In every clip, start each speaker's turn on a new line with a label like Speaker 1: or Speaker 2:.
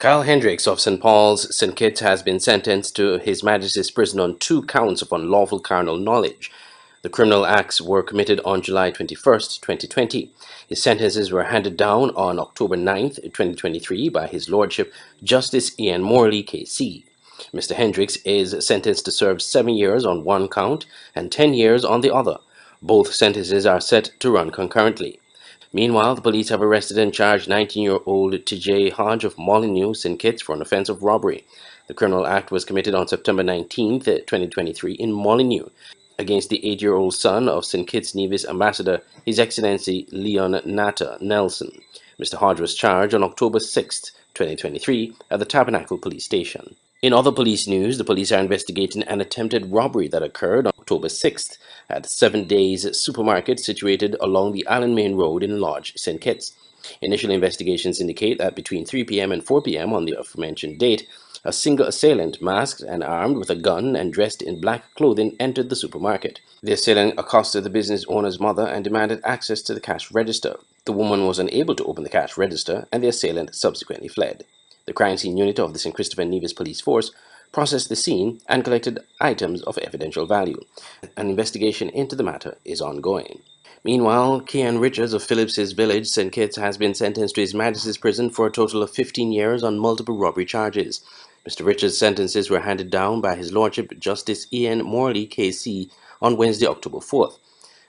Speaker 1: Kyle Hendricks of St. Paul's, St. Kitts has been sentenced to His Majesty's prison on 2 counts of unlawful carnal knowledge. The criminal acts were committed on July 21st, 2020. His sentences were handed down on October 9th, 2023 by His Lordship Justice Ian Morley, KC. Mr. Hendricks is sentenced to serve 7 years on 1 count and 10 years on the other. Both sentences are set to run concurrently. Meanwhile, the police have arrested and charged 19-year-old TJ Hodge of Molyneux, St. Kitts, for an offense of robbery. The criminal act was committed on September 19, 2023 in Molyneux against the 8-year-old son of St. Kitts Nevis Ambassador, His Excellency Leon Natta Nelson. Mr. Hodge was charged on October 6, 2023 at the Tabernacle Police Station. In other police news, the police are investigating an attempted robbery that occurred on October 6th at 7 Days Supermarket situated along the Island Main Road in Lodge, St. Kitts. Initial investigations indicate that between 3 p.m. and 4 p.m. on the aforementioned date, a single assailant masked and armed with a gun and dressed in black clothing entered the supermarket. The assailant accosted the business owner's mother and demanded access to the cash register. The woman was unable to open the cash register and the assailant subsequently fled. The crime scene unit of the St. Christopher Nevis Police Force processed the scene and collected items of evidential value. An investigation into the matter is ongoing. Meanwhile, Kian Richards of Phillips's Village, St. Kitts, has been sentenced to His Majesty's prison for a total of 15 years on multiple robbery charges. Mr. Richards' sentences were handed down by His Lordship Justice Ian Morley, KC, on Wednesday, October 4th.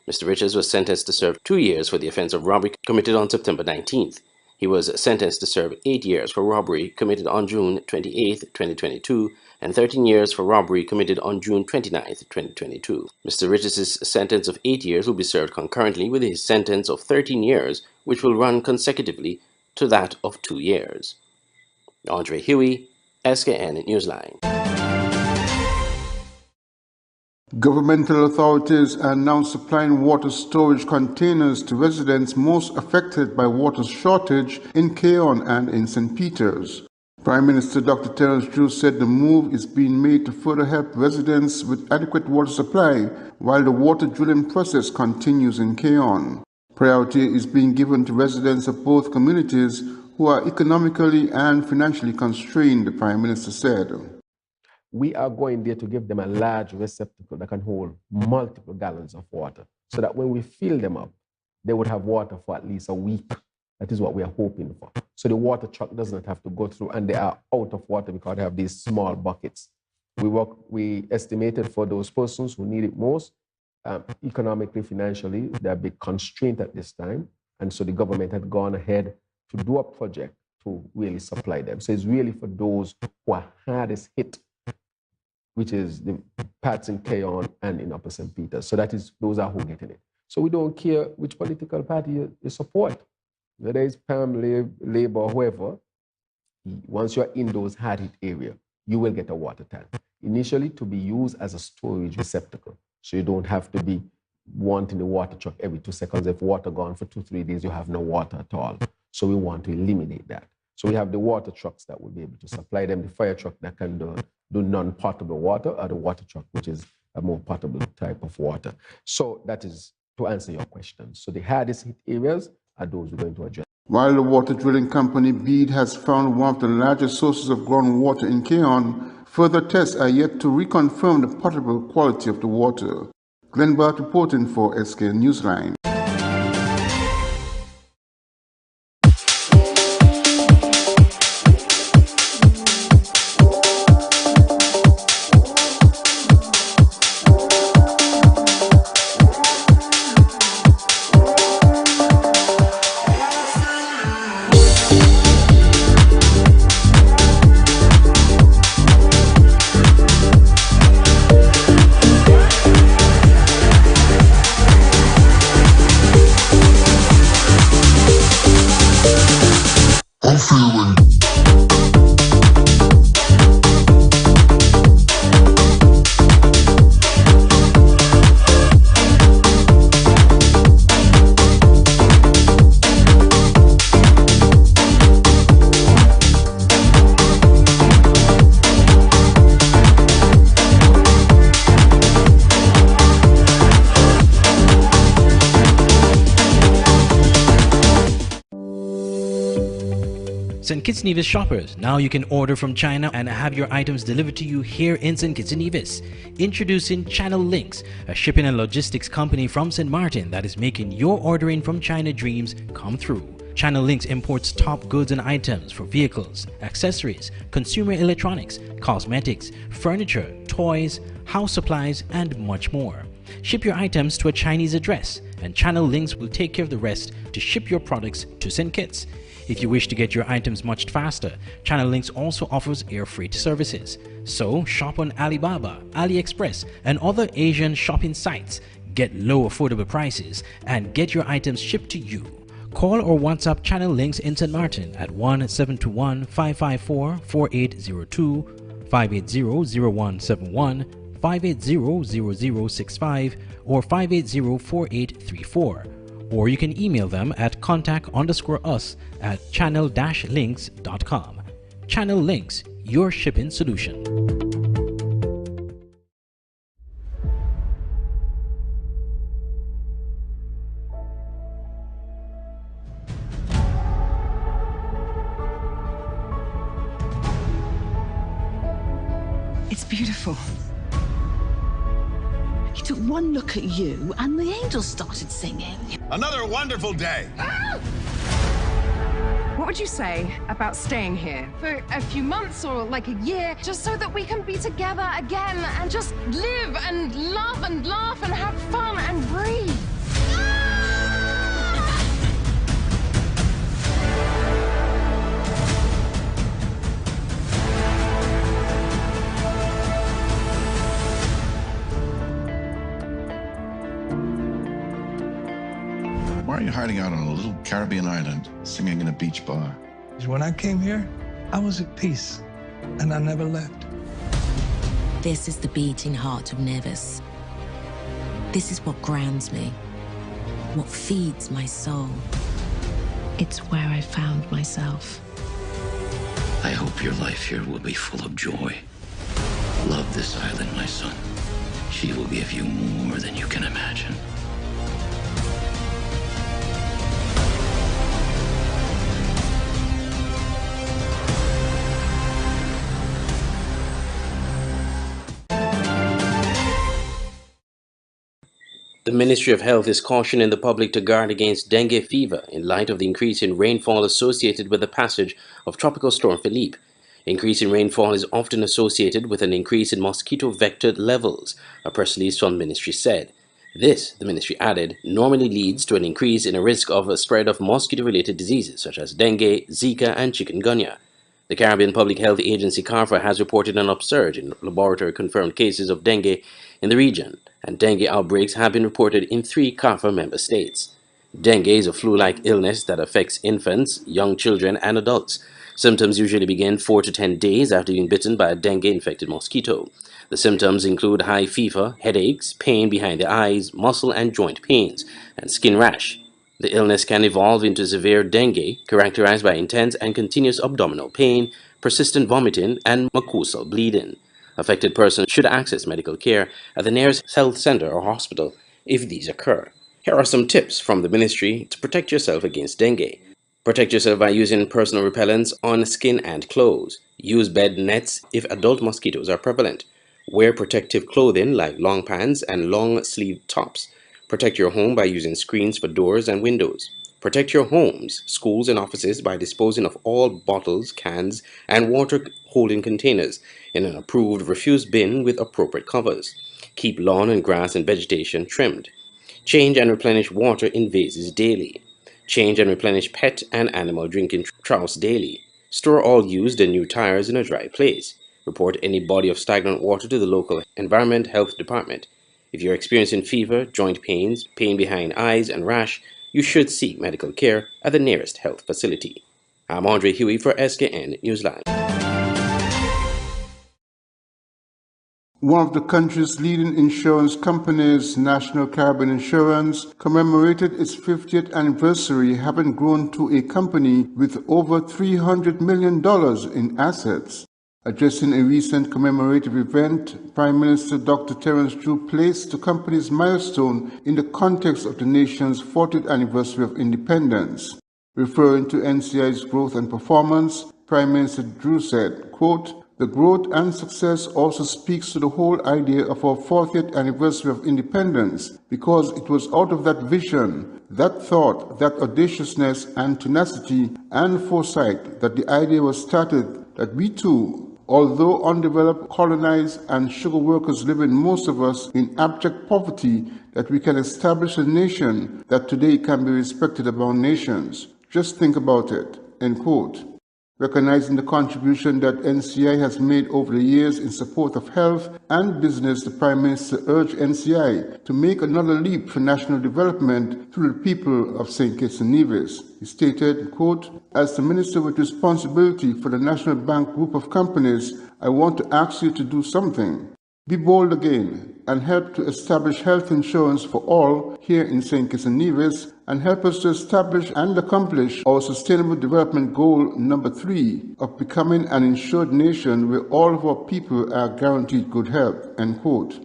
Speaker 1: Mr. Richards was sentenced to serve 2 years for the offense of robbery committed on September 19th. He was sentenced to serve 8 years for robbery committed on June 28, 2022, and 13 years for robbery committed on June 29, 2022. Mr. Richards' sentence of 8 years will be served concurrently with his sentence of 13 years, which will run consecutively to that of 2 years. Andre Huey, SKN Newsline.
Speaker 2: Governmental authorities are now supplying water storage containers to residents most affected by water shortage in Keon and in St. Peters. Prime Minister Dr. Terence Drew said the move is being made to further help residents with adequate water supply while the water drilling process continues in Keon. Priority is being given to residents of both communities who are economically and financially constrained, the Prime Minister said.
Speaker 3: We are going there to give them a large receptacle that can hold multiple gallons of water so that when we fill them up, they would have water for at least a week. That is what we are hoping for. So the water truck does not have to go through and they are out of water because they have these small buckets. We estimated for those persons who need it most, economically, financially, they're a big constraint at this time. And so the government had gone ahead to do a project to really supply them. So it's really for those who are hardest hit, which is the parts in Keon and in Upper St. Peters. So those are who getting it. So we don't care which political party you support, whether it's PAM, Labour, whoever. Once you're in those hard-hit areas, you will get a water tank. Initially to be used as a storage receptacle. So you don't have to be wanting the water truck every 2 seconds. If water gone for 2-3 days, you have no water at all. So we want to eliminate that. So we have the water trucks that will be able to supply them, the fire truck that can do non-potable water, or the water truck, which is a more potable type of water. So that is to answer your question. So the hardest hit areas are those we're going to address.
Speaker 2: While the water drilling company BEAD has found one of the largest sources of groundwater in Keon, further tests are yet to reconfirm the potable quality of the water. Glenn Bart reporting for SK Newsline.
Speaker 4: St. Kitts Nevis shoppers, now you can order from China and have your items delivered to you here in St. Kitts Nevis. Introducing Channel Links, a shipping and logistics company from St. Martin that is making your ordering from China dreams come true. Channel Links imports top goods and items for vehicles, accessories, consumer electronics, cosmetics, furniture, toys, house supplies, and much more. Ship your items to a Chinese address, and Channel Links will take care of the rest to ship your products to St. Kitts. If you wish to get your items much faster, Channel Links also offers air freight services. So shop on Alibaba, AliExpress, and other Asian shopping sites. Get low affordable prices and get your items shipped to you. Call or WhatsApp Channel Links in St. Martin at 1-721-554-4802, 580-0171, 580-0065, or 580-4834. Or you can email them at contact_us@channel-links.com. Channel Links, your shipping solution.
Speaker 5: It's beautiful. He took one look at you and the angels started singing.
Speaker 6: Another wonderful day.
Speaker 7: What would you say about staying here for a few months or like a year, just so that we can be together again and just live and love and laugh and have fun and breathe?
Speaker 6: Why are you hiding out on a little Caribbean island, singing in a beach bar?
Speaker 8: When I came here, I was at peace, and I never left.
Speaker 9: This is the beating heart of Nevis. This is what grounds me, what feeds my soul. It's where I found myself.
Speaker 10: I hope your life here will be full of joy. Love this island, my son. She will give you more than you can imagine.
Speaker 1: The Ministry of Health is cautioning the public to guard against dengue fever in light of the increase in rainfall associated with the passage of Tropical Storm Philippe. Increase in rainfall is often associated with an increase in mosquito-vectored levels, a press release from the ministry said. This, the ministry added, normally leads to an increase in a risk of a spread of mosquito-related diseases such as dengue, Zika, and chikungunya. The Caribbean Public Health Agency CARPHA has reported an upsurge in laboratory-confirmed cases of dengue in the region, and dengue outbreaks have been reported in 3 CARPHA member states. Dengue is a flu-like illness that affects infants, young children, and adults. Symptoms usually begin 4 to 10 days after being bitten by a dengue-infected mosquito. The symptoms include high fever, headaches, pain behind the eyes, muscle and joint pains, and skin rash. The illness can evolve into severe dengue, characterized by intense and continuous abdominal pain, persistent vomiting, and mucosal bleeding. Affected persons should access medical care at the nearest health center or hospital if these occur. Here are some tips from the ministry to protect yourself against dengue. Protect yourself by using personal repellents on skin and clothes. Use bed nets if adult mosquitoes are prevalent. Wear protective clothing like long pants and long-sleeved tops. Protect your home by using screens for doors and windows. Protect your homes, schools, and offices by disposing of all bottles, cans, and water-holding containers in an approved refuse bin with appropriate covers. Keep lawn and grass and vegetation trimmed. Change and replenish water in vases daily. Change and replenish pet and animal drinking troughs daily. Store all used and new tires in a dry place. Report any body of stagnant water to the local Environment Health Department. If you're experiencing fever, joint pains, pain behind eyes, and rash, you should seek medical care at the nearest health facility. I'm Andre Huey for SKN Newsline.
Speaker 2: One of the country's leading insurance companies, National Caribbean Insurance, commemorated its 50th anniversary, having grown to a company with over $300 million in assets. Addressing a recent commemorative event, Prime Minister Dr. Terence Drew placed the company's milestone in the context of the nation's 40th anniversary of independence. Referring to NCI's growth and performance, Prime Minister Drew said, quote, "The growth and success also speaks to the whole idea of our 40th anniversary of independence, because it was out of that vision, that thought, that audaciousness and tenacity and foresight that the idea was started that we too, although undeveloped, colonized, and sugar workers living most of us in abject poverty, that we can establish a nation that today can be respected among nations. Just think about it," end quote. Recognizing the contribution that NCI has made over the years in support of health and business, the Prime Minister urged NCI to make another leap for national development through the people of St. Kitts and Nevis. He stated, quote, "As the Minister with responsibility for the National Bank Group of Companies, I want to ask you to do something. Be bold again and help to establish health insurance for all here in St. Kitts and Nevis, and help us to establish and accomplish our Sustainable Development Goal number 3 of becoming an insured nation where all of our people are guaranteed good health," end quote.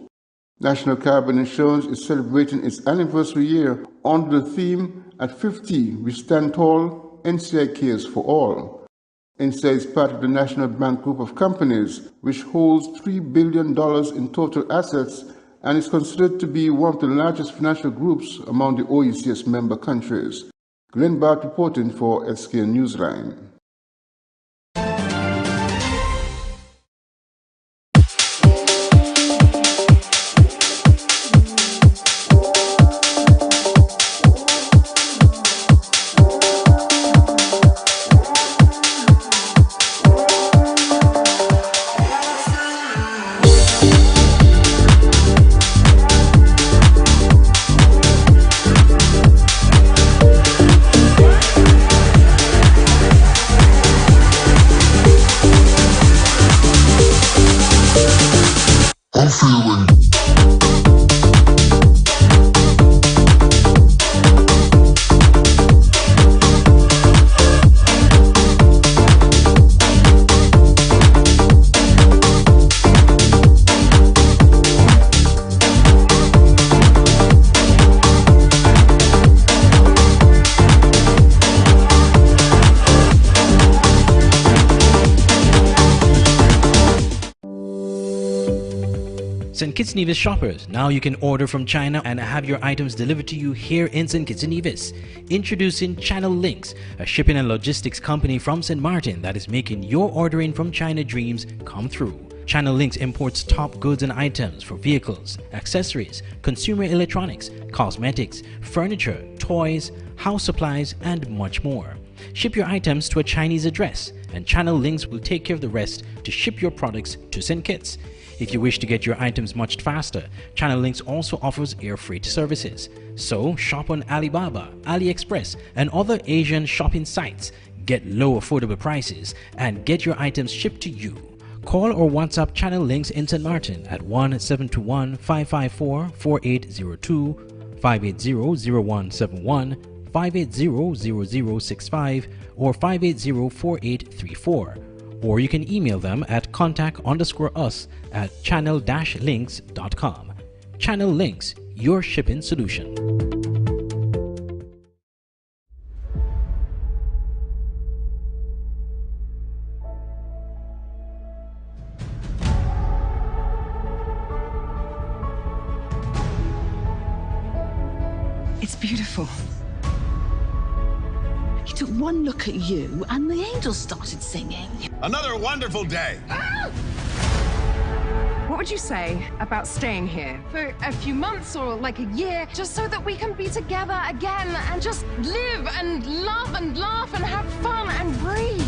Speaker 2: National Carbon Insurance is celebrating its anniversary year under the theme, "At 50, we stand tall, NCI cares for all." NCI is part of the National Bank Group of Companies, which holds $3 billion in total assets and is considered to be one of the largest financial groups among the OECS member countries. Glenn Bart reporting for SK Newsline.
Speaker 4: St. Kitts Nevis shoppers, now you can order from China and have your items delivered to you here in St. Kitts Nevis. Introducing Channel Links, a shipping and logistics company from St. Martin that is making your ordering from China dreams come true. Channel Links imports top goods and items for vehicles, accessories, consumer electronics, cosmetics, furniture, toys, house supplies, and much more. Ship your items to a Chinese address, and Channel Links will take care of the rest to ship your products to St. Kitts. If you wish to get your items much faster, Channel Links also offers air freight services. So shop on Alibaba, AliExpress, and other Asian shopping sites. Get low affordable prices and get your items shipped to you. Call or WhatsApp Channel Links in St. Martin at 1-721-554-4802, 580-0171, 580-0065, or 580-4834. Or you can email them at contact_us@channel-links.com. Channel Links, your shipping solution.
Speaker 5: It's beautiful. He took one look at you and the angels started singing.
Speaker 11: Another wonderful day.
Speaker 7: What would you say about staying here for a few months or like a year, just so that we can be together again and just live and love and laugh and have fun and breathe?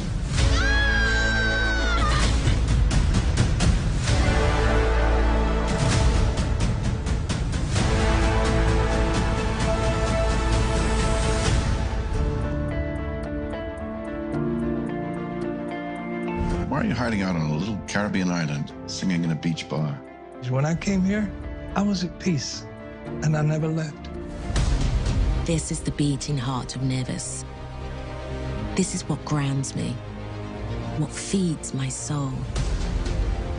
Speaker 6: Why are you hiding out on a little Caribbean island, singing in a beach bar?
Speaker 8: When I came here, I was at peace, and I never left.
Speaker 9: This is the beating heart of Nevis. This is what grounds me, what feeds my soul.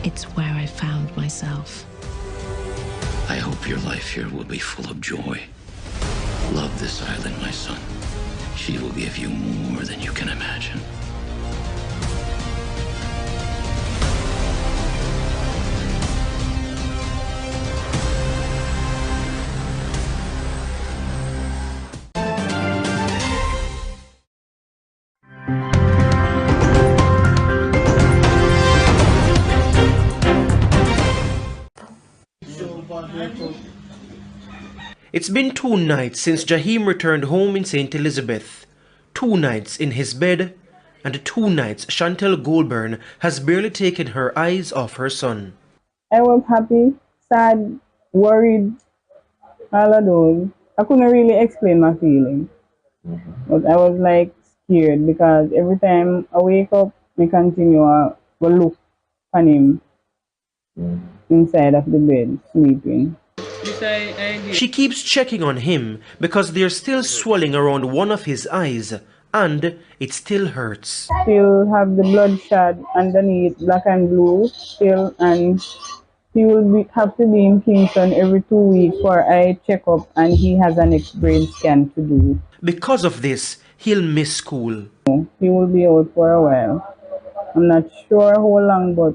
Speaker 9: It's where I found myself.
Speaker 10: I hope your life here will be full of joy. Love this island, my son. She will give you more than you can imagine.
Speaker 12: It's been 2 nights since Jahim returned home in St. Elizabeth. 2 nights in his bed, and 2 nights Chantel Goulburn has barely taken her eyes off her son.
Speaker 13: I was happy, sad, worried, all of those. I couldn't really explain my feelings. But I was like scared because every time I wake up, I continue to look on him inside of the bed, sleeping.
Speaker 12: She keeps checking on him because there's still swelling around one of his eyes and it still hurts.
Speaker 13: Still have the bloodshot underneath, black and blue still, and he will have to be in Kingston every 2 weeks for a checkup, and he has an X-brain scan to do.
Speaker 12: Because of this, he'll miss school.
Speaker 13: He will be out for a while. I'm not sure how long, but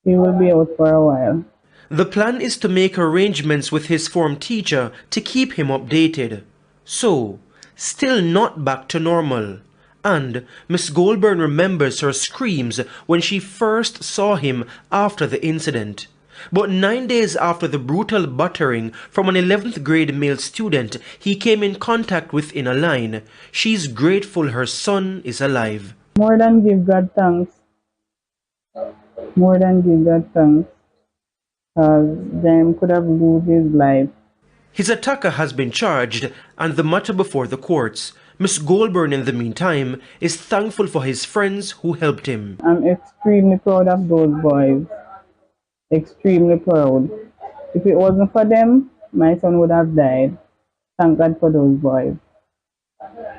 Speaker 13: he will be out for a while.
Speaker 12: The plan is to make arrangements with his form teacher to keep him updated. So, still not back to normal. And Miss Goulburn remembers her screams when she first saw him after the incident. But 9 days after the brutal battering from an 11th grade male student he came in contact with in a line, she's grateful her son is alive.
Speaker 13: More than give God thanks. More than give God thanks. Them could have lose his life.
Speaker 12: His attacker has been charged and the matter before the courts. Miss Goulburn, in the meantime, is thankful for his friends who helped him.
Speaker 13: I'm extremely proud of those boys. Extremely proud. If it wasn't for them, my son would have died. Thank God for those boys.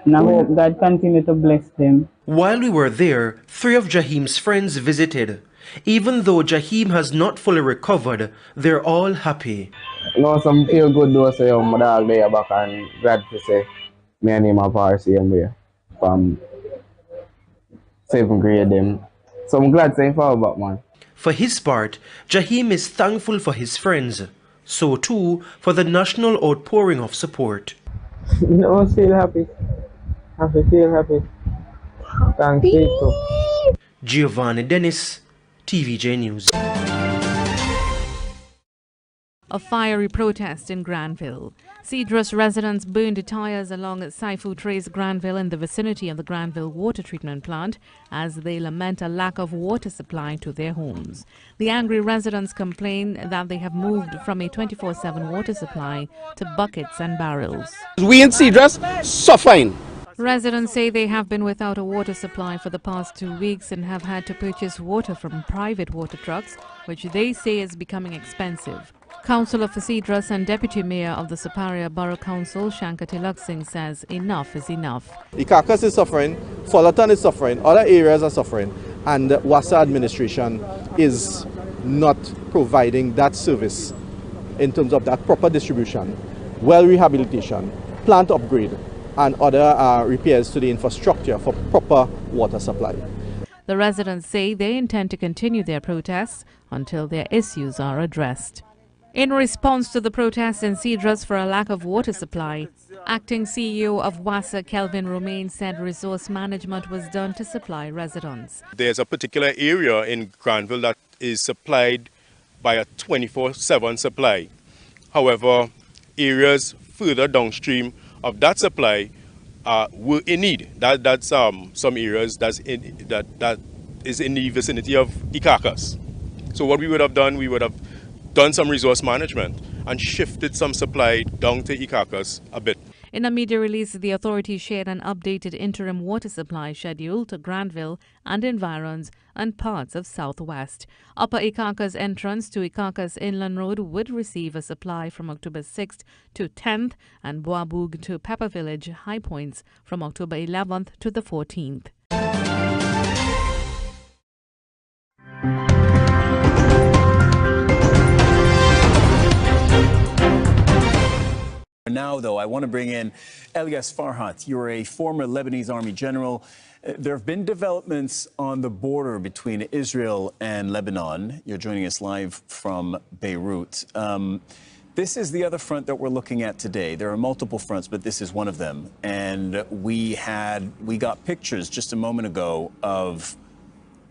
Speaker 13: And I hope God continue to bless them.
Speaker 12: While we were there, 3 of Jahim's friends visited. Even though Jahim has not fully recovered, they're all happy.
Speaker 14: You know, some feel good though, so my dog there back and glad to say me and him are part same way from 7th grade them. So I'm glad to say for back, man.
Speaker 12: For his part, Jahim is thankful for his friends. So too for the national outpouring of support.
Speaker 14: No, I feel happy. I feel happy. Thank you.
Speaker 12: Giovanni Dennis, TVJ News.
Speaker 15: A fiery protest in Granville. Cedrus residents burned tires along Saifu Trace Granville in the vicinity of the Granville water treatment plant as they lament a lack of water supply to their homes. The angry residents complain that they have moved from a 24/7 water supply to buckets and barrels.
Speaker 16: We in Cedrus suffering.
Speaker 15: Residents say they have been without a water supply for the past 2 weeks and have had to purchase water from private water trucks, which they say is becoming expensive. Councillor for Cedrus and Deputy Mayor of the Superior Borough Council, Shankar Tilak Singh, says enough is enough.
Speaker 16: Ikakas is suffering, Fullerton is suffering, other areas are suffering, and the WASA administration is not providing that service in terms of that proper distribution, well rehabilitation, plant upgrade, and other repairs to the infrastructure for proper water supply.
Speaker 15: The residents say they intend to continue their protests until their issues are addressed. In response to the protests in Cedrus for a lack of water supply, acting CEO of WASA, Kelvin Romain, said resource management was done to supply residents.
Speaker 17: There's a particular area in Granville that is supplied by a 24/7 supply. However, areas further downstream of that supply were in need. That's some areas that is in the vicinity of Ikakas. So what we would have done, we would have done some resource management and shifted some supply down to Ikakas a bit.
Speaker 15: In a media release, the authorities shared an updated interim water supply schedule to Granville and environs and parts of Southwest. Upper Ikakas entrance to Ikakas Inland Road would receive a supply from October 6th to 10th and Boabug to Pepper Village High Points from October 11th to the 14th.
Speaker 18: now, though, I want to bring in Elias Farhat. You're a former Lebanese army general. There have been developments on the border between Israel and Lebanon. You're joining us live from Beirut. This is the other front that we're looking at today. There are multiple fronts, but this is one of them. And we got pictures just a moment ago of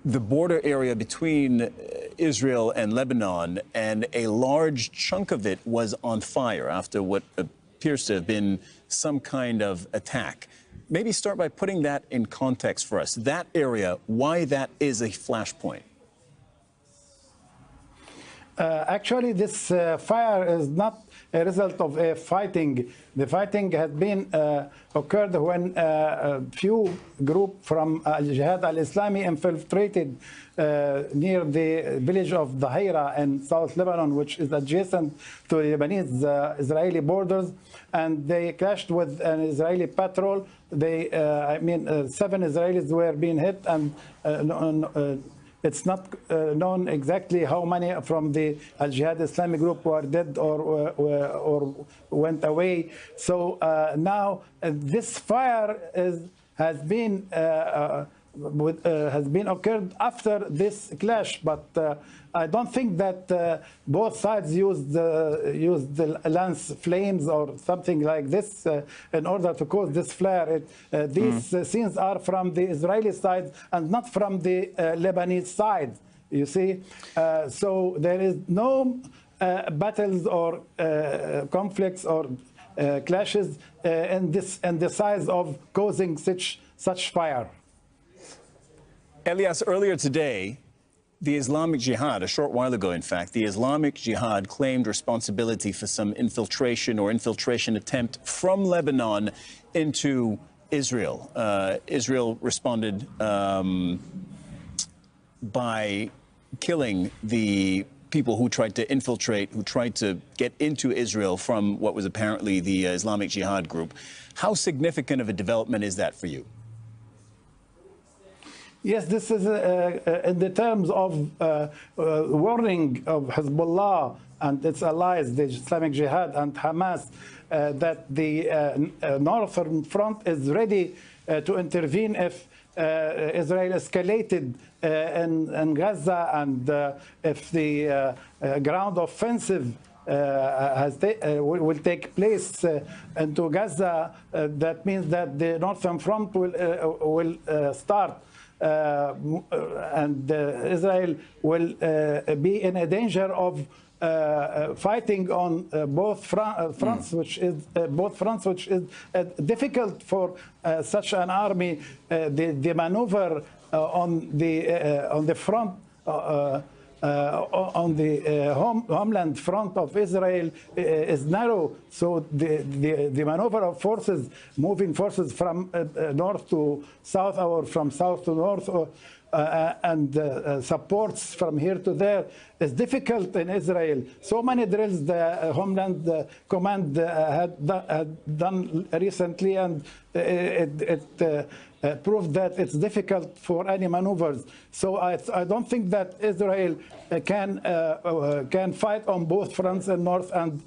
Speaker 18: the border area between Israel and Lebanon, and a large chunk of it was on fire after what appears to have been some kind of attack. Maybe start by putting that in context for us. That area, why that is a flashpoint.
Speaker 19: Actually, this fire is not a result of a fighting. The fighting had been occurred when a few group from Al-Jihad al-Islami infiltrated near the village of Dahaira in South Lebanon, which is adjacent to the Lebanese-Israeli borders, and they clashed with an Israeli patrol. They, 7 Israelis were being hit, and it's not known exactly how many from the Al-Jihad Islamic group were dead or went away. So now this fire has been occurred after this clash, but I don't think that both sides used the lance flames or something like this in order to cause this flare. These scenes are from the Israeli side and not from the Lebanese side, you see. So there is no battles or conflicts or clashes in the size of causing such fire.
Speaker 18: Elias, earlier today, the Islamic Jihad, a short while ago, in fact, the Islamic Jihad claimed responsibility for some infiltration attempt from Lebanon into Israel. Israel responded by killing the people who tried to infiltrate, who tried to get into Israel from what was apparently the Islamic Jihad group. How significant of a development is that for you?
Speaker 19: Yes, this is in the terms of warning of Hezbollah and its allies, the Islamic Jihad and Hamas, that the Northern Front is ready to intervene if Israel escalated in Gaza, and if the ground offensive will take place into Gaza. That means that the Northern Front will start. And Israel will be in a danger of fighting on both fronts, which is difficult for such an army. The maneuver on the front. On the homeland front of Israel is narrow, so the maneuver of forces, moving forces from north to south or from south to north, and supports from here to there is difficult in Israel. So many drills the Homeland Command had done recently, and it proved that it's difficult for any maneuvers. So I don't think that Israel can fight on both fronts, in north and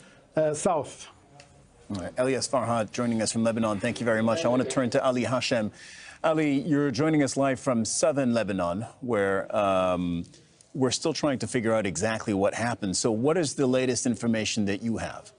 Speaker 19: south.
Speaker 18: All right. Elias Farhat joining us from Lebanon. Thank you very much. I want to turn to Ali Hashem. Ali, you're joining us live from southern Lebanon, where we're still trying to figure out exactly what happened. So what is the latest information that you have?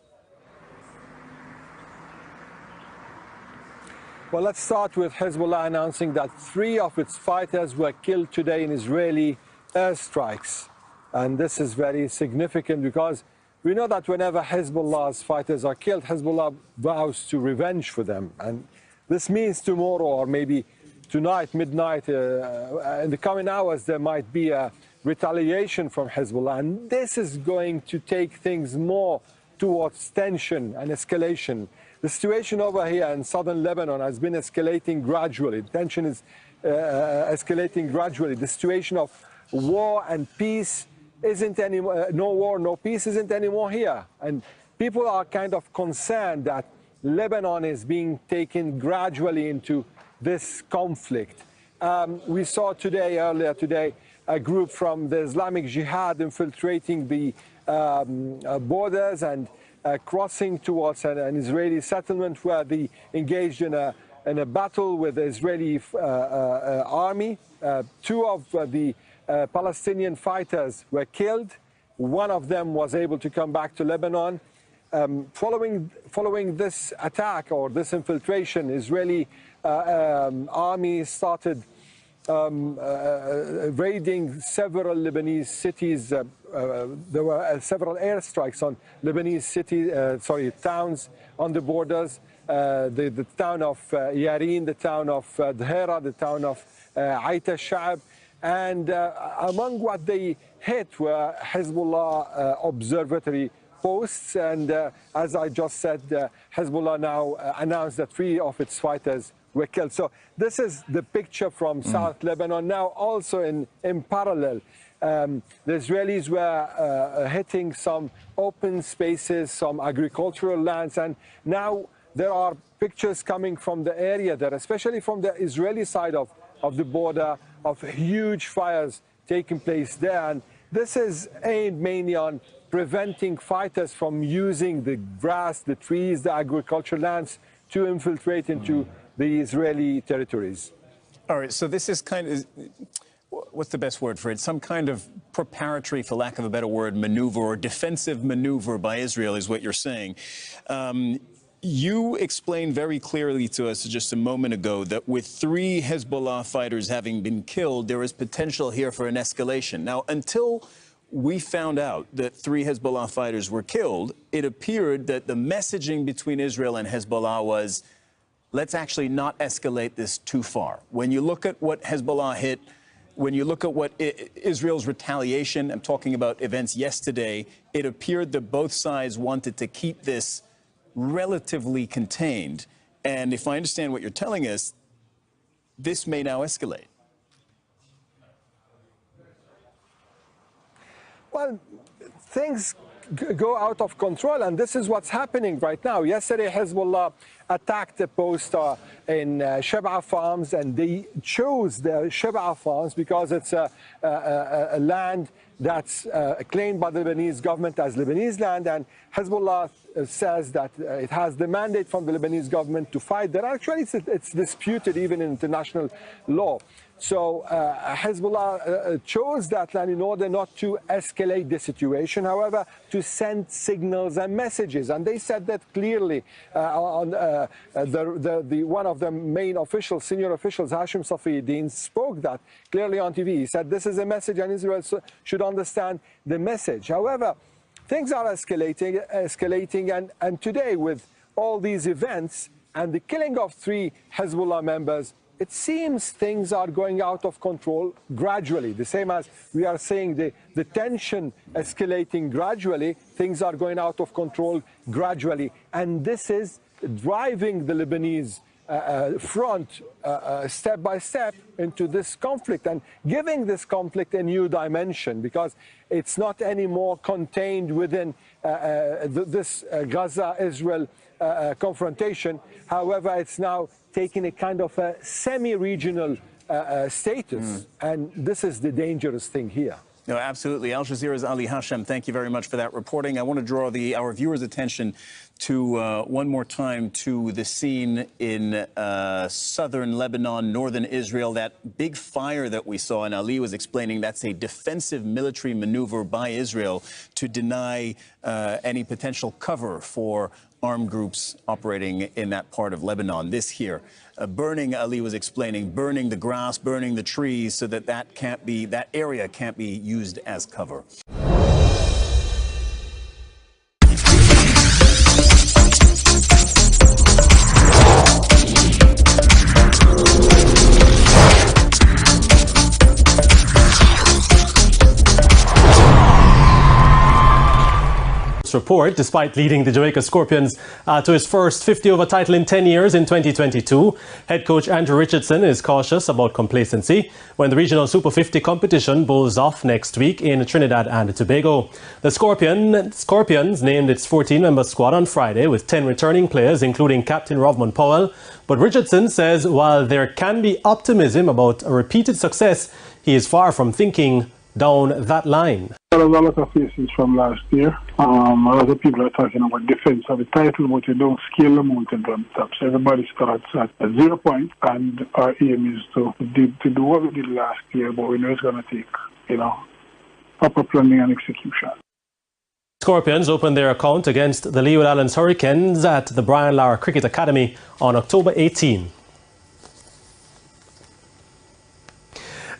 Speaker 20: Well, let's start with Hezbollah announcing that 3 of its fighters were killed today in Israeli airstrikes. And this is very significant because we know that whenever Hezbollah's fighters are killed, Hezbollah vows to revenge for them. And this means tomorrow, or maybe tonight, midnight, in the coming hours, there might be a retaliation from Hezbollah. And this is going to take things more towards tension and escalation. The situation over here in southern Lebanon has been escalating gradually. The tension is escalating gradually. The situation of war and peace isn't anymore, no war, no peace isn't anymore here. And people are kind of concerned that Lebanon is being taken gradually into this conflict. We saw today, earlier today, a group from the Islamic Jihad infiltrating the borders, and crossing towards an Israeli settlement where they engaged in a battle with the Israeli army. Two of the Palestinian fighters were killed. One of them was able to come back to Lebanon. Following this attack or this infiltration, Israeli army started raiding several Lebanese cities. There were several airstrikes on Lebanese towns on the borders. The town of Yarin, the town of Dhera, the town of Aita Sha'ab. And among what they hit were Hezbollah observatory posts. And as I just said, Hezbollah now announced that 3 of its fighters were killed. So this is the picture from South Lebanon. Now also in parallel, the Israelis were hitting some open spaces, some agricultural lands, and now there are pictures coming from the area there, especially from the Israeli side of the border, of huge fires taking place there. And this is aimed mainly on preventing fighters from using the grass, the trees, the agricultural lands to infiltrate into the Israeli territories.
Speaker 18: All right, so this is kind of, what's the best word for it? Some kind of preparatory, for lack of a better word, maneuver or defensive maneuver by Israel is what you're saying. You explained very clearly to us just a moment ago that with 3 Hezbollah fighters having been killed, there is potential here for an escalation. Now, until we found out that 3 Hezbollah fighters were killed, it appeared that the messaging between Israel and Hezbollah was, let's actually not escalate this too far. When you look at what Hezbollah hit, when you look at what Israel's retaliation, I'm talking about events yesterday, it appeared that both sides wanted to keep this relatively contained. And if I understand what you're telling us, this may now escalate.
Speaker 20: Well, things go out of control, and this is what's happening right now. Yesterday, Hezbollah attacked a post in Shebaa Farms, and they chose the Shebaa Farms because it's a land that's claimed by the Lebanese government as Lebanese land, and Hezbollah says that it has the mandate from the Lebanese government to fight there. Actually, it's disputed even in international law. So Hezbollah chose that land in order not to escalate the situation, however, to send signals and messages. And they said that clearly on one of the main officials, senior officials, Hashim Safiuddin, spoke that clearly on TV. He said this is a message and Israel should understand the message. However, things are escalating, and today with all these events and the killing of 3 Hezbollah members, it seems things are going out of control gradually. The same as we are saying the tension escalating gradually, things are going out of control gradually. And this is driving the Lebanese front step by step into this conflict and giving this conflict a new dimension, because it's not anymore contained within this Gaza-Israel confrontation. However, it's now taking a kind of a semi-regional status, and this is the dangerous thing here.
Speaker 18: No, absolutely. Al Jazeera's Ali Hashem, thank you very much for that reporting. I want to draw our viewers' attention to one more time to the scene in southern Lebanon, northern Israel, that big fire that we saw, and Ali was explaining that's a defensive military maneuver by Israel to deny any potential cover for armed groups operating in that part of Lebanon. This here, burning, Ali was explaining, burning the grass, burning the trees so that that area can't be used as cover.
Speaker 21: Report, despite leading the Jamaica Scorpions to his first 50-over title in 10 years in 2022. Head coach Andrew Richardson is cautious about complacency when the regional Super 50 competition bowls off next week in Trinidad and Tobago. The Scorpions named its 14-member squad on Friday with 10 returning players, including captain Rovman Powell. But Richardson says while there can be optimism about a repeated success, he is far from thinking down that line.
Speaker 3: There was a lot of faces from last year. A lot of people are talking about defense of the title, but you don't scale the mountain from the top. So everybody starts at 0 point, and our aim is to do what we did last year, but we know it's going to take, proper planning and execution.
Speaker 21: Scorpions opened their account against the Leeward Islands Hurricanes at the Brian Lara Cricket Academy on October 18.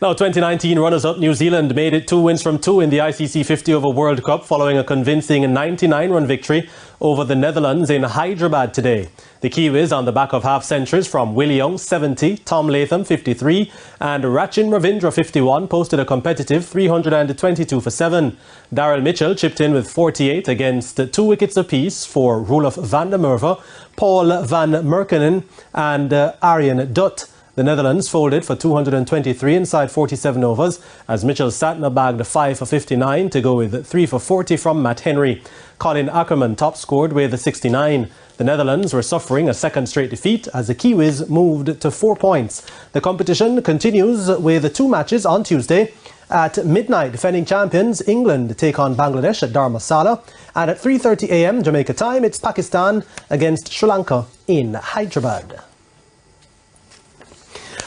Speaker 21: Now, 2019 runners-up New Zealand made it 2 wins from 2 in the ICC 50-over World Cup following a convincing 99-run victory over the Netherlands in Hyderabad today. The Kiwis, on the back of half-centuries from Willie Young, 70, Tom Latham, 53, and Rachin Ravindra, 51, posted a competitive 322 for 7. Daryl Mitchell chipped in with 48 against 2 wickets apiece for Roelof van der Merwe, Paul van Merkenen, and Arjen Dutt. The Netherlands folded for 223 inside 47 overs as Mitchell Satner bagged 5 for 59 to go with 3 for 40 from Matt Henry. Colin Ackerman top scored with 69. The Netherlands were suffering a second straight defeat as the Kiwis moved to 4 points. The competition continues with 2 matches on Tuesday. At midnight, defending champions England take on Bangladesh at Dharamsala, and at 3:30 a.m. Jamaica time, it's Pakistan against Sri Lanka in Hyderabad.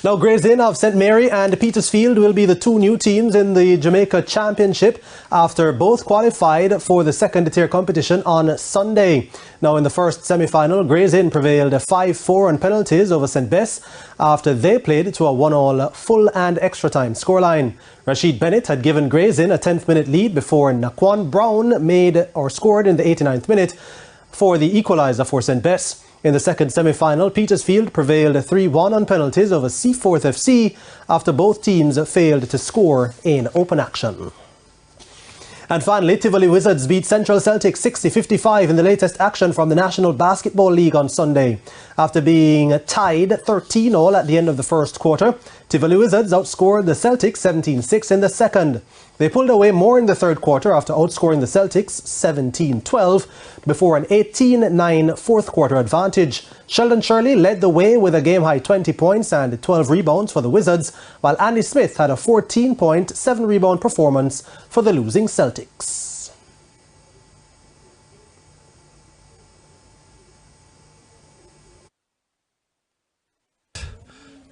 Speaker 21: Now, Gray's Inn of St Mary and Petersfield will be the 2 new teams in the Jamaica Championship after both qualified for the second-tier competition on Sunday. Now, in the first semi-final, Gray's Inn prevailed 5-4 on penalties over St Bess after they played to a 1-all full and extra-time scoreline. Rashid Bennett had given Gray's Inn a 10th-minute lead before Naquan Brown scored in the 89th minute for the equaliser for St Bess. In the second semi-final, Petersfield prevailed 3-1 on penalties over Seaforth FC after both teams failed to score in open action. And finally, Tivoli Wizards beat Central Celtic 60-55 in the latest action from the National Basketball League on Sunday. After being tied 13-all at the end of the first quarter, Tivoli Wizards outscored the Celtics 17-6 in the second. They pulled away more in the third quarter after outscoring the Celtics 17-12 before an 18-9 fourth quarter advantage. Sheldon Shirley led the way with a game-high 20 points and 12 rebounds for the Wizards, while Andy Smith had a 14-point, 7-rebound performance for the losing Celtics.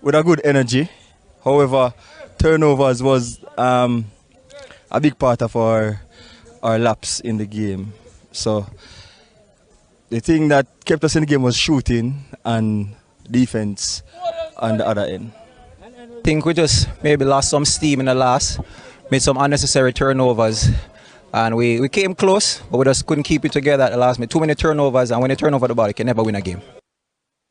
Speaker 22: With a good energy, however, turnovers was a big part of our laps in the game. So the thing that kept us in the game was shooting and defense on the other end.
Speaker 23: I think we just maybe lost some steam in the last, made some unnecessary turnovers, and we came close, but we just couldn't keep it together at the last minute. Too many turnovers, and when you turn over the ball, you can never win a game.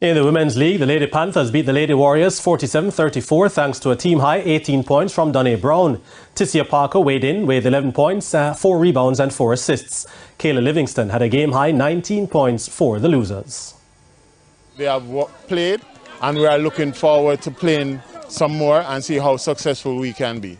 Speaker 21: In the Women's League, the Lady Panthers beat the Lady Warriors 47-34 thanks to a team-high 18 points from Donnay Brown. Tissia Parker weighed in with 11 points, 4 rebounds and 4 assists. Kayla Livingston had a game-high 19 points for the losers.
Speaker 24: They have played, and we are looking forward to playing some more and see how successful we can be.